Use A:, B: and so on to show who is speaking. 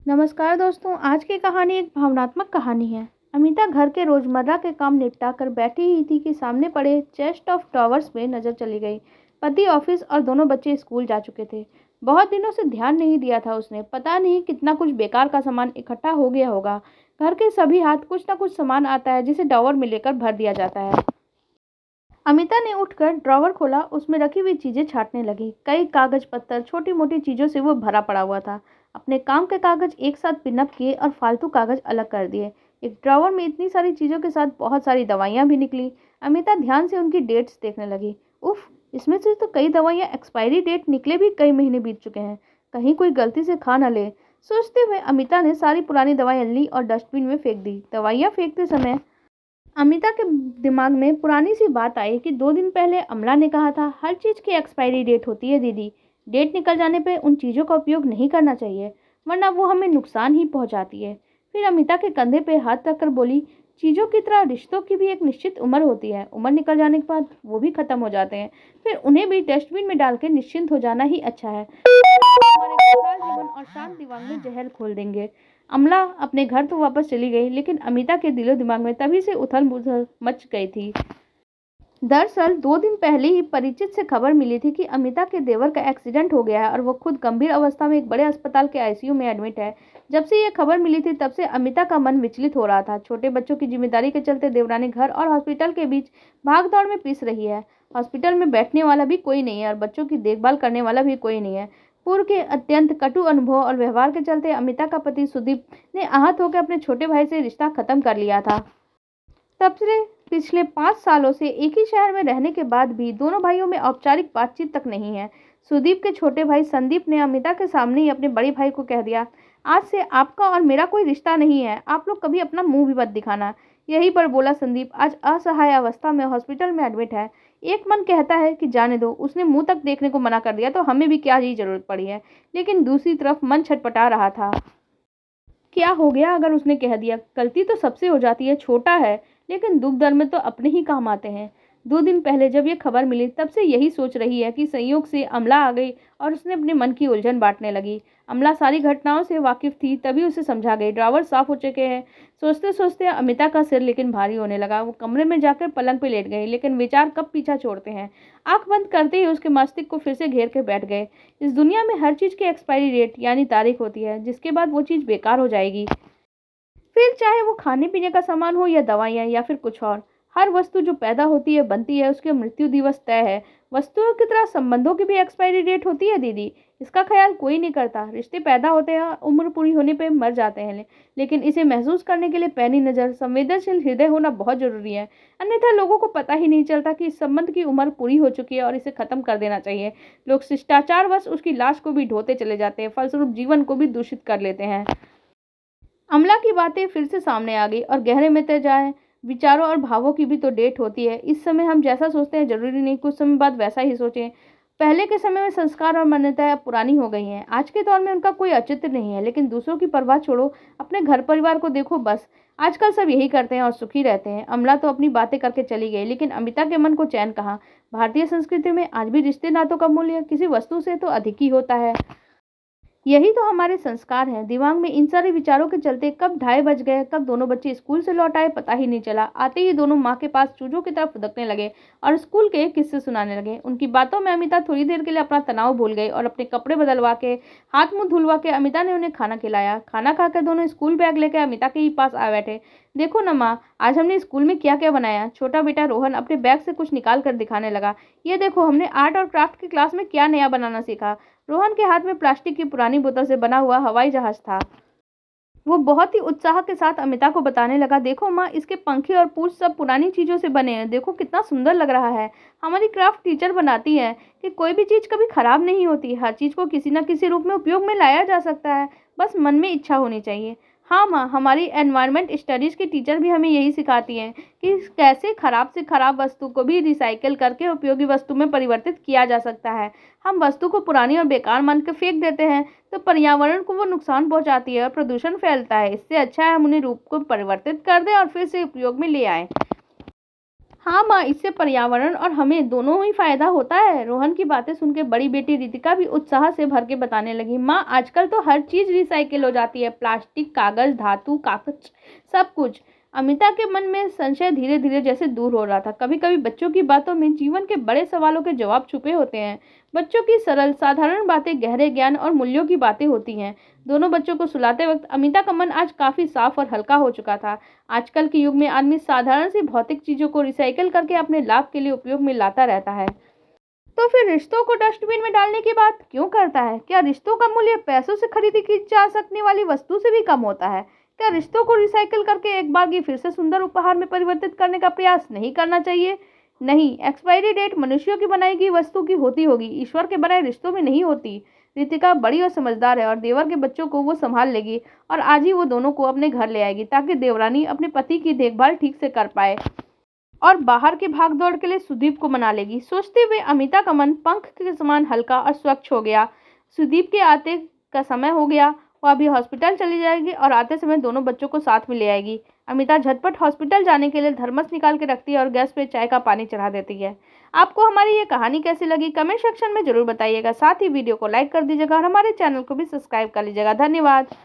A: नमस्कार दोस्तों। आज की कहानी एक भावनात्मक कहानी है। अमिता घर के रोजमर्रा के काम निपटा कर बैठी ही थी कि सामने पड़े चेस्ट ऑफ ड्रॉवर्स में नजर चली गई। पति ऑफिस और दोनों बच्चे स्कूल जा चुके थे। बहुत दिनों से ध्यान नहीं दिया था उसने। पता नहीं कितना कुछ बेकार का सामान इकट्ठा हो गया होगा। घर के सभी हाथ कुछ ना कुछ सामान आता है जिसे ड्रॉवर में लेकर भर दिया जाता है। अमिता ने उठकर ड्रॉवर खोला। उसमें रखी हुई चीजें छांटने लगी। कई कागज पत्तर छोटी मोटी चीजों से वो भरा पड़ा हुआ था। अपने काम के कागज एक साथ पिनअप किए और फालतू कागज अलग कर दिए। एक ड्रॉवर में इतनी सारी चीजों के साथ बहुत सारी दवाइयां भी निकली। अमिता ध्यान से उनकी डेट्स देखने लगी। उफ, इसमें से तो कई दवाइयां एक्सपायरी डेट निकले भी कई महीने बीत चुके हैं। कहीं कोई गलती से खा न ले। सोचते हुए अमिता ने सारी पुरानी दवाइयां ली और डस्टबिन में फेंक दी। दवाइयां फेंकते समय अमिता के दिमाग में पुरानी सी बात आई कि 2 दिन पहले अमला ने कहा था हर चीज की एक्सपायरी डेट होती है दीदी। डेट निकल जाने पे उन चीजों का उपयोग नहीं करना चाहिए, वरना वो हमें नुकसान ही पहुंचाती है। फिर अमिता के कंधे पे हाथ रखकर बोली, चीजों की तरह रिश्तों की भी एक निश्चित उम्र होती है। उम्र निकल जाने के बाद वो भी खत्म हो जाते हैं। फिर उन्हें भी डस्टबिन में डाल के निश्चिंत हो जाना ही अच्छा है। हमारे खुशहाल जीवन और शांत दिमाग में जहर खोल देंगे। अमला अपने घर तो वापस चली गई, लेकिन अमिता के दिलो दिमाग में तभी से उथल पुथल मच गई थी। दरअसल 2 दिन पहले ही परिचित से खबर मिली थी कि अमिता के देवर का एक्सीडेंट हो गया है और वो खुद गंभीर अवस्था में एक बड़े अस्पताल के आईसीयू में एडमिट है। जब से ये खबर मिली थी तब से अमिता का मन विचलित हो रहा था। छोटे बच्चों की जिम्मेदारी के चलते देवरानी घर और हॉस्पिटल के बीच भाग दौड़ में पिस रही है। हॉस्पिटल में बैठने वाला भी कोई नहीं है और बच्चों की देखभाल करने वाला भी कोई नहीं है। पूर्व के अत्यंत कटु अनुभव और व्यवहार के चलते अमिता का पति सुदीप ने आहत होकर अपने छोटे भाई से रिश्ता खत्म कर लिया था। तब से पिछले 5 सालों से एक ही शहर में रहने के बाद भी दोनों भाइयों में औपचारिक बातचीत तक नहीं है। सुदीप के छोटे भाई संदीप ने अमिता के सामने ही अपने बड़े भाई को कह दिया, आज से आपका और मेरा कोई रिश्ता नहीं है। आप लोग कभी अपना मुंह भी मत दिखाना। यही पर बोला संदीप आज असहाय अवस्था में हॉस्पिटल में एडमिट है। एक मन कहता है कि जाने दो, उसने मुंह तक देखने को मना कर दिया तो हमें भी क्या ही जरूरत पड़ी है। लेकिन दूसरी तरफ मन छटपटा रहा था, क्या हो गया अगर उसने कह दिया। गलती तो सबसे हो जाती है, छोटा है, लेकिन दुख दर्द में तो अपने ही काम आते हैं। 2 दिन पहले जब ये खबर मिली तब से यही सोच रही है कि संयोग से अमला आ गई और उसने अपने मन की उलझन बांटने लगी। अमला सारी घटनाओं से वाकिफ थी, तभी उसे समझा गई। ड्रावर साफ हो चुके हैं। सोचते सोचते अमिता का सिर लेकिन भारी होने लगा। वो कमरे में जाकर पलंग पे लेट गई, लेकिन विचार कब पीछा छोड़ते हैं। आंख बंद करते ही उसके मस्तिष्क को फिर से घेर के बैठ गए। इस दुनिया में हर चीज की एक्सपायरी डेट यानी तारीख होती है, जिसके बाद वो चीज बेकार हो जाएगी। फिर चाहे वो खाने पीने का सामान हो या दवाइयाँ या फिर कुछ और। हर वस्तु जो पैदा होती है बनती है, उसके मृत्यु दिवस तय है। वस्तुओं की तरह संबंधों की भी एक्सपायरी डेट होती है दीदी। इसका ख्याल कोई नहीं करता। रिश्ते पैदा होते हैं, उम्र पूरी होने पे मर जाते हैं, लेकिन इसे महसूस करने के लिए पैनी नज़र संवेदनशील हृदय होना बहुत जरूरी है। अन्यथा लोगों को पता ही नहीं चलता कि इस संबंध की उम्र पूरी हो चुकी है और इसे खत्म कर देना चाहिए। लोग शिष्टाचारवश उसकी लाश को भी ढोते चले जाते हैं, फलस्वरूप जीवन को भी दूषित कर लेते हैं। अमला की बातें फिर से सामने आ गई और गहरे में तय जाए। विचारों और भावों की भी तो डेट होती है। इस समय हम जैसा सोचते हैं जरूरी नहीं कुछ समय बाद वैसा ही सोचें। पहले के समय में संस्कार और मान्यताएं अब पुरानी हो गई हैं। आज के दौर में उनका कोई औचित्य नहीं है। लेकिन दूसरों की परवाह छोड़ो, अपने घर परिवार को देखो बस। आजकल सब यही करते हैं और सुखी रहते हैं। अमला तो अपनी बातें करके चली गई, लेकिन अमिता के मन को चैन कहाँ। भारतीय संस्कृति में आज भी रिश्ते नातों का मूल्य किसी वस्तु से तो अधिक ही होता है। यही तो हमारे संस्कार हैं। दिमाग में इन सारे विचारों के चलते कब 2:30 बज गए, कब दोनों बच्चे स्कूल से लौट आए, पता ही नहीं चला। आते ही दोनों माँ के पास चूजों की तरह फुदकने लगे और स्कूल के किस्से सुनाने लगे। उनकी बातों में अमिता थोड़ी देर के लिए अपना तनाव भूल गई और अपने कपड़े बदलवा के हाथ मुंह धुलवा के अमिता ने उन्हें खाना खिलाया। खाना खाकर दोनों स्कूल बैग लेकर अमिता के ही पास आ बैठे। देखो ना माँ, आज हमने स्कूल में क्या क्या बनाया। छोटा बेटा रोहन अपने बैग से कुछ निकाल कर दिखाने लगा। ये देखो, हमने आर्ट और क्राफ्ट की क्लास में क्या नया बनाना सीखा। रोहन के हाथ में प्लास्टिक की पुरानी बोतल से बना हुआ हवाई जहाज था। वो बहुत ही उत्साह के साथ अमिता को बताने लगा, देखो माँ, इसके पंखे और पूंछ सब पुरानी चीजों से बने हैं। देखो कितना सुंदर लग रहा है। हमारी क्राफ्ट टीचर बनाती है कि कोई भी चीज कभी खराब नहीं होती। हर चीज को किसी न किसी रूप में उपयोग में लाया जा सकता है, बस मन में इच्छा होनी चाहिए। हाँ माँ, हमारी एनवायरनमेंट स्टडीज की टीचर भी हमें यही सिखाती हैं कि कैसे खराब से खराब वस्तु को भी रिसाइकिल करके उपयोगी वस्तु में परिवर्तित किया जा सकता है। हम वस्तु को पुरानी और बेकार मान के फेंक देते हैं तो पर्यावरण को वो नुकसान पहुंचाती है और प्रदूषण फैलता है। इससे अच्छा है हम उन्हें रूप को परिवर्तित कर दें और फिर से उपयोग में ले आएं। हाँ माँ, इससे पर्यावरण और हमें दोनों ही फायदा होता है। रोहन की बातें सुन के बड़ी बेटी रितिका भी उत्साह से भर के बताने लगी। माँ, आजकल तो हर चीज रिसाइकिल हो जाती है, प्लास्टिक, कागज, धातु, कागज, सब कुछ। अमिता के मन में संशय धीरे धीरे जैसे दूर हो रहा था। कभी कभी बच्चों की बातों में जीवन के बड़े सवालों के जवाब छुपे होते हैं। बच्चों की सरल साधारण बातें गहरे ज्ञान और मूल्यों की बातें होती हैं। दोनों बच्चों को सुलाते वक्त अमिता का मन आज काफी साफ और हल्का हो चुका था। आजकल के युग में आदमी साधारण सी भौतिक चीजों को रिसाइकिल करके अपने लाभ के लिए उपयोग में लाता रहता है। तो फिर रिश्तों को डस्टबिन में डालने की बात क्यों करता है? क्या रिश्तों का मूल्य पैसों से खरीदी की जा सकने वाली वस्तु से भी कम होता है? क्या रिश्तों को रिसाइकिल करके एक बार की फिर से सुंदर उपहार में परिवर्तित करने का प्रयास नहीं करना चाहिए? नहीं, एक्सपायरी डेट मनुष्यों की बनाई गई वस्तु की होती होगी, ईश्वर के बनाए रिश्तों में नहीं होती। रितिका बड़ी और समझदार है और देवर के बच्चों को वो संभाल लेगी और आज ही वो दोनों को अपने घर ले आएगी ताकि देवरानी अपने पति की देखभाल ठीक से कर पाए और बाहर के भाग दौड़ के लिए सुदीप को मना लेगी। सोचते हुए अमिता का मन पंख के समान हल्का और स्वच्छ हो गया। सुदीप के आते का समय हो गया। वो अभी हॉस्पिटल चली जाएगी और आते समय दोनों बच्चों को साथ में ले आएगी। अमिता झटपट हॉस्पिटल जाने के लिए थर्मस निकाल के रखती है और गैस पे चाय का पानी चढ़ा देती है। आपको हमारी ये कहानी कैसी लगी कमेंट सेक्शन में जरूर बताइएगा। साथ ही वीडियो को लाइक कर दीजिएगा और हमारे चैनल को भी सब्सक्राइब कर लीजिएगा। धन्यवाद।